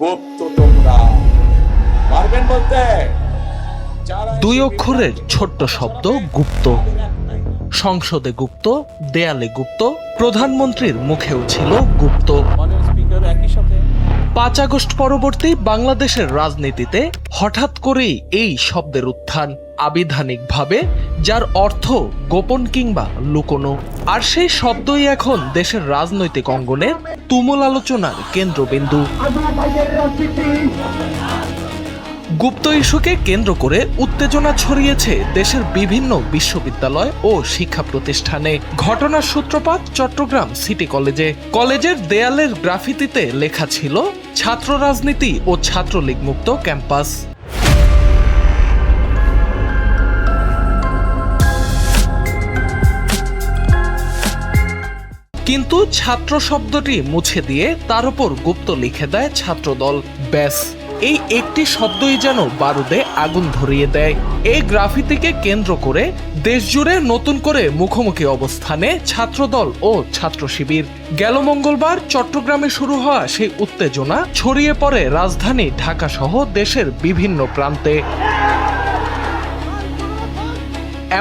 গুপ্ত তোমরা পারবেন বলতে? দুই অক্ষরের ছোট্ট শব্দ গুপ্ত। সংসদে গুপ্ত, দেয়ালে গুপ্ত, প্রধানমন্ত্রীর মুখেও ছিল গুপ্ত। 5 আগস্ট পরবর্তী বাংলাদেশের রাজনীতিতে হঠাৎ করেই এই শব্দের উত্থান, আবিধানিকভাবে যার অর্থ গোপন কিংবা লুকোনো। আর সেই শব্দই এখন দেশের রাজনৈতিক অঙ্গনের তুমুল আলোচনার কেন্দ্রবিন্দু। গুপ্ত ইস্যুকে কেন্দ্র করে উত্তেজনা ছড়িয়েছে দেশের বিভিন্ন বিশ্ববিদ্যালয় ও শিক্ষা প্রতিষ্ঠানে। ঘটনার সূত্রপাত চট্টগ্রাম সিটি কলেজে। কলেজের দেয়ালের গ্রাফিতিতে লেখা ছিল ছাত্র রাজনীতি ও ছাত্রলীগ মুক্ত ক্যাম্পাস। কিন্তু ছাত্র শব্দটি মুছে দিয়ে তার উপর গুপ্ত লিখে দেয় ছাত্রদল। ব্যাস, এই একটি শব্দই যেন বারুদে আগুন ধরিয়ে দেয়। এই গ্রাফিতিকে কেন্দ্র করে দেশজুড়ে নতুন করে মুখোমুখি অবস্থানে ছাত্রদল ও ছাত্র শিবির। গেল মঙ্গলবার চট্টগ্রামে শুরু হওয়া সেই উত্তেজনা ছড়িয়ে পড়ে রাজধানী ঢাকা সহ দেশের বিভিন্ন প্রান্তে।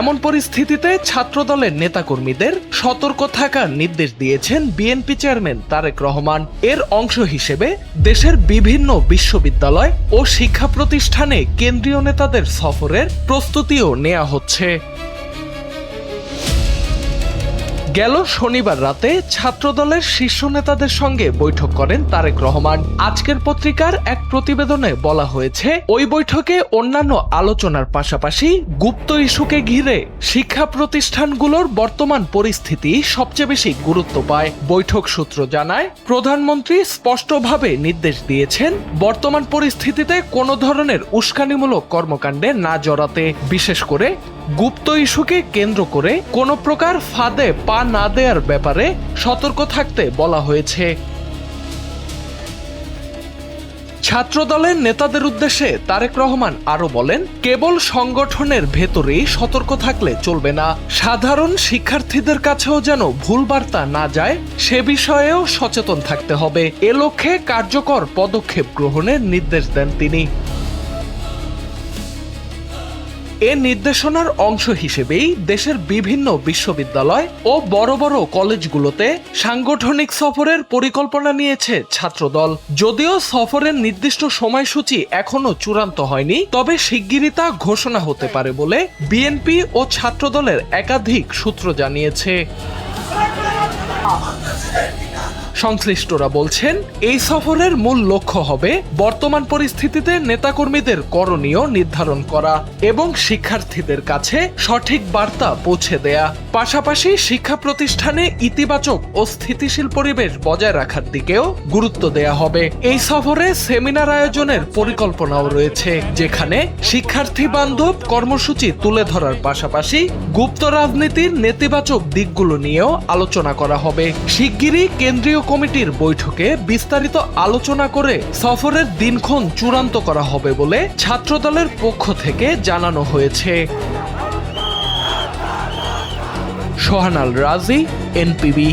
এমন পরিস্থিতিতে ছাত্রদলের নেতাকর্মীদের সতর্ক থাকার নির্দেশ দিয়েছেন বিএনপি চেয়ারম্যান তারেক রহমান। এর অংশ হিসেবে দেশের বিভিন্ন বিশ্ববিদ্যালয় ও শিক্ষা প্রতিষ্ঠানে কেন্দ্রীয় নেতাদের সফরের প্রস্তুতিও নেওয়া হচ্ছে। গেল শনিবার রাতে ছাত্রদলের শীর্ষ নেতাদের সঙ্গে বৈঠক করেন তারেক রহমান। আজকের পত্রিকার এক প্রতিবেদনে বলা হয়েছে, ওই বৈঠকে অন্যান্য আলোচনার পাশাপাশি গুপ্ত ইস্যুকে ঘিরে শিক্ষা প্রতিষ্ঠানগুলোর বর্তমান পরিস্থিতি সবচেয়ে বেশি গুরুত্ব পায়। বৈঠক সূত্র জানায়, প্রধানমন্ত্রী স্পষ্টভাবে নির্দেশ দিয়েছেন বর্তমান পরিস্থিতিতে কোনো ধরনের উস্কানিমূলক কর্মকাণ্ডে না জড়াতে, বিশেষ করে গুপ্ত ইস্যুকে কেন্দ্র করে কোনো প্রকার ফাঁদে পা না দেওয়ার ব্যাপারে সতর্ক থাকতে বলা হয়েছে। ছাত্রদলের নেতাদের উদ্দেশ্যে তারেক রহমান আরো বলেন, কেবল সংগঠনের ভেতরেই সতর্ক থাকলে চলবে না, সাধারণ শিক্ষার্থীদের কাছেও যেন ভুল বার্তা না যায় সে বিষয়েও সচেতন থাকতে হবে। এ লক্ষ্যে কার্যকর পদক্ষেপ গ্রহণের নির্দেশ দেন তিনি। এ নির্দেশনার অংশ হিসেবেই দেশের বিভিন্ন বিশ্ববিদ্যালয় ও বড় বড় কলেজগুলোতে সাংগঠনিক সফরের পরিকল্পনা নিয়েছে ছাত্রদল। যদিও সফরের নির্দিষ্ট সময়সূচি এখনো চূড়ান্ত হয়নি, তবে শিগগিরই তা ঘোষণা হতে পারে বলে বিএনপি ও ছাত্রদলের একাধিক সূত্র জানিয়েছে। সংশ্লিষ্টরা বলছেন, এই সফরের মূল লক্ষ্য হবে বর্তমান পরিস্থিতিতে নেতাকর্মীদের করণীয় নির্ধারণ করা এবং শিক্ষার্থীদের কাছে সঠিক বার্তা পৌঁছে দেয়া। পাশাপাশি শিক্ষা প্রতিষ্ঠানে ইতিবাচক ও স্থিতিশীল পরিবেশ বজায় রাখার দিকেও গুরুত্ব দেয়া হবে। এই সফরে সেমিনার আয়োজনের পরিকল্পনাও রয়েছে, যেখানে শিক্ষার্থী বান্ধব কর্মসূচি তুলে ধরার পাশাপাশি গুপ্ত রাজনীতির নেতিবাচক দিকগুলো নিয়েও আলোচনা করা হবে। শিগগিরই কেন্দ্রীয় কমিটির বৈঠকে বিস্তারিত আলোচনা করে সফরের দিনক্ষণ চূড়ান্ত করা হবে বলে ছাত্রদলের পক্ষ থেকে জানানো হয়েছে। সোহানাল রাজি, এনপিবি।